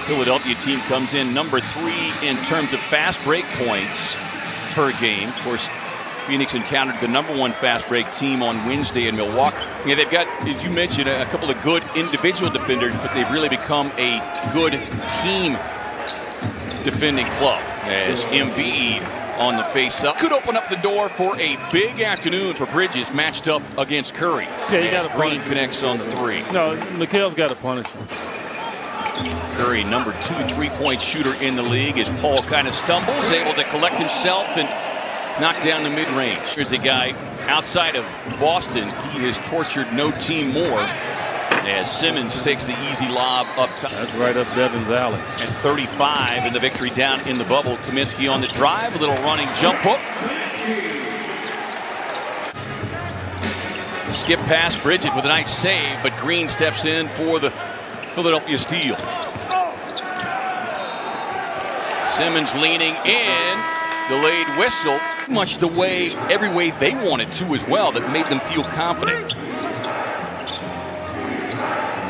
Philadelphia team comes in number 3 in terms of fast break points per game. Of course, Phoenix encountered the number 1 fast break team on Wednesday in Milwaukee. Yeah, they've got, as you mentioned, a couple of good individual defenders, but they've really become a good team defending club as Embiid on the face-up could open up the door for a big afternoon for Bridges matched up against Curry. Yeah, you got to Green connects on the 3. No, Mikhail's got to punish him. Curry, number 2 3-point shooter in the league, as Paul kind of stumbles, able to collect himself and knock down the mid-range. Here's a guy outside of Boston. He has tortured no team more as Simmons takes the easy lob up top. That's right up Devin's alley. And 35 in the victory down in the bubble. Kaminsky on the drive, a little running jump hook. Skip past Bridget with a nice save, but Green steps in for the Philadelphia steal. Simmons leaning in, delayed whistle, much the way, every way they wanted to as well, that made them feel confident.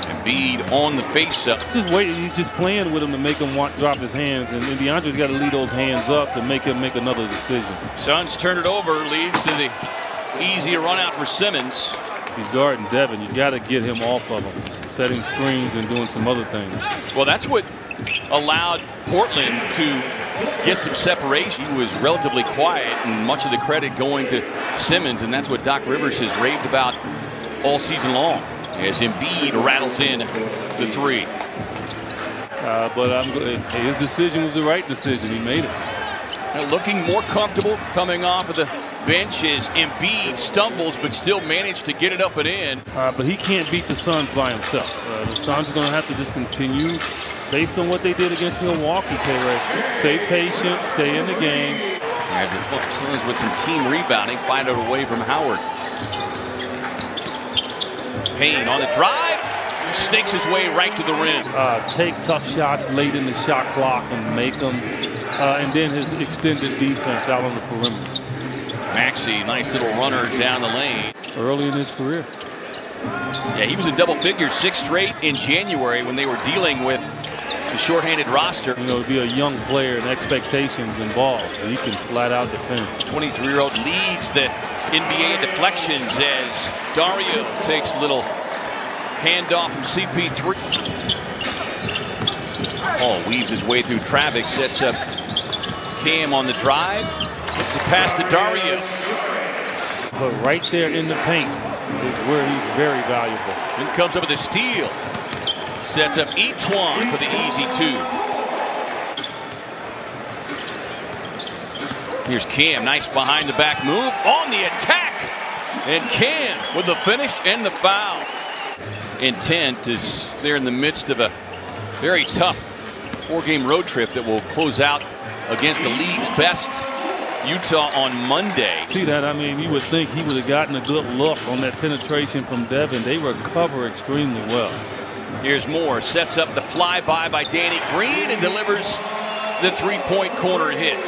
Embiid on the face-up. Just waiting, he's just playing with him to make him drop his hands, and DeAndre's got to lead those hands up to make him make another decision. Suns turn it over, leads to the easy run out for Simmons. He's guarding Devin. You got to get him off of him, setting screens and doing some other things. Well, that's what allowed Portland to get some separation. He was relatively quiet, and much of the credit going to Simmons, and that's what Doc Rivers has raved about all season long, as Embiid rattles in the 3. But his decision was the right decision. He made it. Now looking more comfortable coming off of the bench as Embiid stumbles, but still managed to get it up and in. But he can't beat the Suns by himself. The Suns are going to have to just continue based on what they did against Milwaukee, Kerry. Stay patient, stay in the game. As the Suns with some team rebounding, find it away from Howard. Payne on the drive, snakes his way right to the rim. Take tough shots late in the shot clock and make them. And then his extended defense out on the perimeter. Maxey, nice little runner down the lane. Early in his career. Yeah, he was in double figures 6 straight in January when they were dealing with the shorthanded roster. You know, to be a young player and expectations involved, and he can flat out defend. 23-year-old leads the NBA deflections as Dario takes a little handoff from CP3. Paul weaves his way through traffic, sets up Cam on the drive. It's a pass to Dario. But right there in the paint is where he's very valuable. Then comes up with a steal. Sets up Etuan for the easy 2. Here's Cam, nice behind the back move on the attack. And Cam with the finish and the foul. Intent is there in the midst of a very tough 4-game road trip that will close out against the league's best Utah on Monday. See that? I mean, you would think he would have gotten a good look on that penetration from Devin. They recover extremely well. Here's Moore, sets up the flyby by Danny Green and delivers the 3-point corner hit.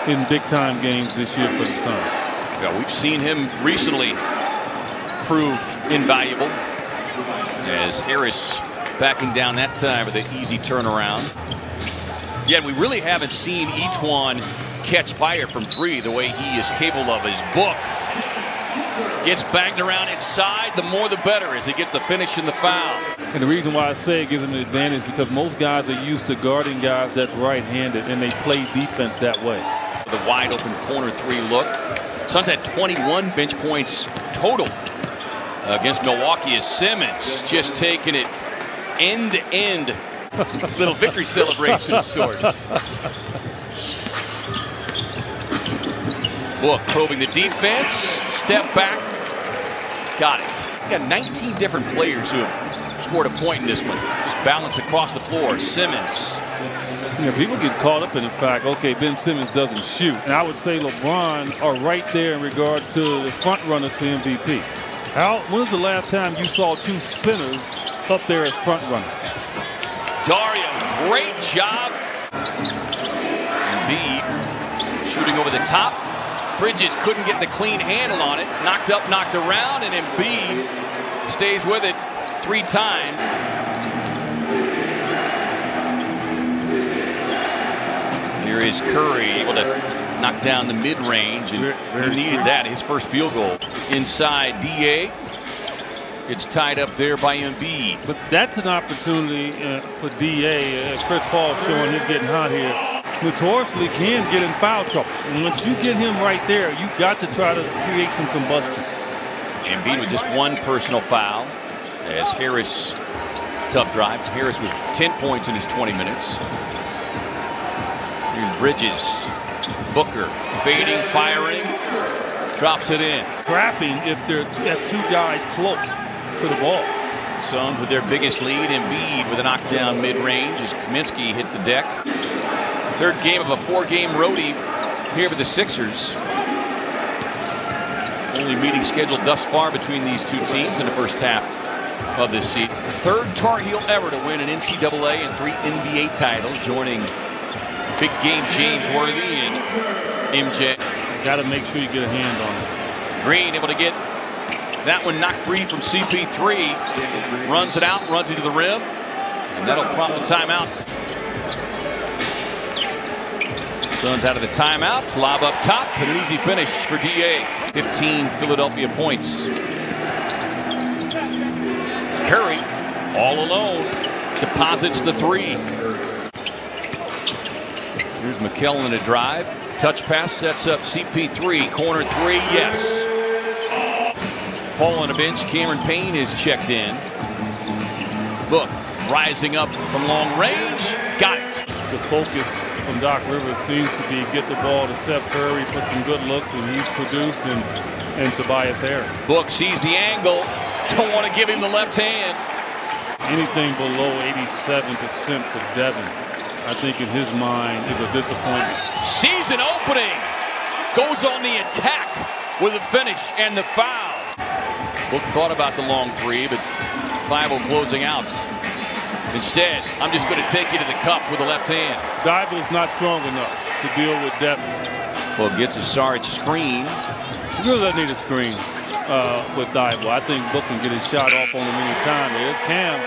In big-time games this year for the Suns. Yeah, we've seen him recently prove invaluable as Harris backing down that time with an easy turnaround. Yet we really haven't seen Etuan catch fire from 3 the way he is capable of. His book gets banged around inside, the more the better as he gets the finish and the foul. And the reason why I say it gives him an advantage because most guys are used to guarding guys that's right-handed and they play defense that way. The wide open corner 3 look. Suns had 21 bench points total against Milwaukee as Simmons just taking it end to end. Little victory celebration of sorts. Book probing the defense, step back, got it. Got 19 different players who have scored a point in this one. Just balance across the floor. Simmons. Yeah, people get caught up in the fact, okay, Ben Simmons doesn't shoot. And I would say LeBron are right there in regards to the front runners for MVP. When was the last time you saw 2 centers up there as front runners? Dario, great job. Embiid shooting over the top. Bridges couldn't get the clean handle on it. Knocked up, knocked around, and Embiid stays with it 3 times. Here is Kerry, able to knock down the mid-range, and he needed that. His first field goal inside DA. It's tied up there by Embiid. But that's an opportunity for DA, as Chris Paul showing he's getting hot here. Notoriously can get in foul trouble. And once you get him right there, you got to try to create some combustion. Embiid with just one personal foul as Harris, tough drive. Harris with 10 points in his 20 minutes. Here's Bridges. Booker fading, firing, drops it in. Scrapping if they're two guys close to the ball. Suns with their biggest lead. Embiid with a knockdown mid-range as Kaminsky hit the deck. Third game of a 4-game roadie here for the Sixers. Only meeting scheduled thus far between these two teams in the first half of this season. Third Tar Heel ever to win an NCAA and 3 NBA titles, joining big game James Worthy and MJ. Got to make sure you get a hand on it. Green able to get that one knocked free from CP3. Runs it out, runs into the rim, and that'll prompt a timeout. Suns out of the timeout. Lob up top, and an easy finish for DA. 15 Philadelphia points. Kerry, all alone, deposits the 3. Here's McKell in a drive. Touch pass sets up CP3. Corner 3, yes. Paul on the bench. Cameron Payne is checked in. Book rising up from long range. Got it. The focus from Doc Rivers seems to be get the ball to Seth Curry for some good looks, and he's produced, and Tobias Harris. Book sees the angle. Don't want to give him the left hand. Anything below 87% for Devin, I think in his mind, is a disappointment. Season opening. Goes on the attack with a finish and the foul. Book thought about the long 3, but Thibault closing out. Instead, I'm just going to take you to the cup with the left hand. Thibault's not strong enough to deal with Devin. Well, gets a Sarge screen. He really doesn't need a screen with Thibault. I think Book can get his shot off on him anytime. There's Cam.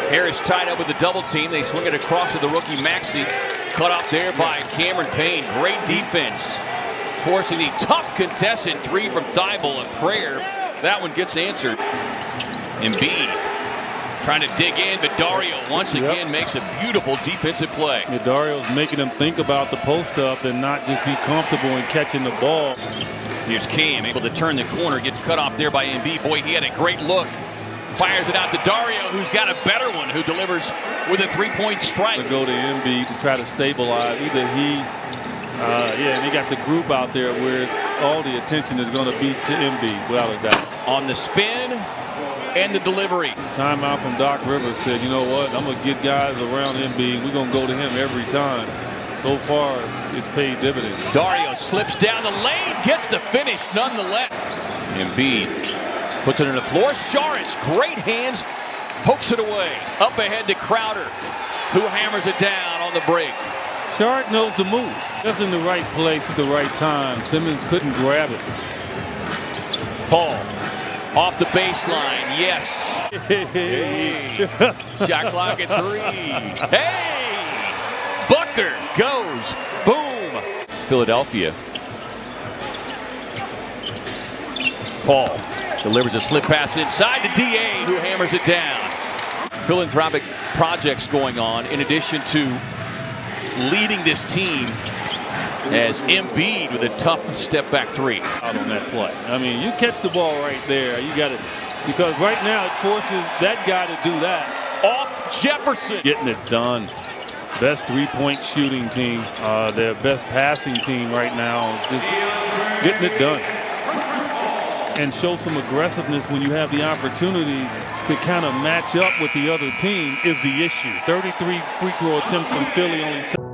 Harris tied up with the double team. They swing it across to the rookie Maxey. Cut off there by Cameron Payne. Great defense. Forcing the tough contested 3 from Thibault. A prayer. That one gets answered. Embiid trying to dig in, but Dario once again makes a beautiful defensive play. Yeah, Dario's making him think about the post-up and not just be comfortable in catching the ball. Here's Cam, able to turn the corner, gets cut off there by Embiid. Boy, he had a great look. Fires it out to Dario, who's got a better one, who delivers with a 3-point strike. To go to Embiid to try to stabilize. Either he, and they got the group out there where all the attention is going to be to Embiid, without a doubt. On the spin and the delivery. Timeout from Doc Rivers said, you know what, I'm going to get guys around Embiid. We're going to go to him every time. So far, it's paid dividends. Dario slips down the lane, gets the finish nonetheless. Embiid puts it on the floor. Saric, great hands, pokes it away. Up ahead to Crowder, who hammers it down on the break. Saric knows the move. That's in the right place at the right time. Simmons couldn't grab it. Paul off the baseline, yes. Hey. Shot clock at 3. Hey! Booker goes. Boom. Philadelphia. Paul delivers a slip pass inside to DA, who hammers it down. Philanthropic projects going on in addition to leading this team as Embiid with a tough step back 3. Out on that play. I mean, you catch the ball right there. You got it. Because right now it forces that guy to do that. Off Jefferson. Getting it done. Best 3-point shooting team. Their best passing team right now is just getting it done. And show some aggressiveness when you have the opportunity to kind of match up with the other team is the issue. 33 free throw attempts from Philly, only 7.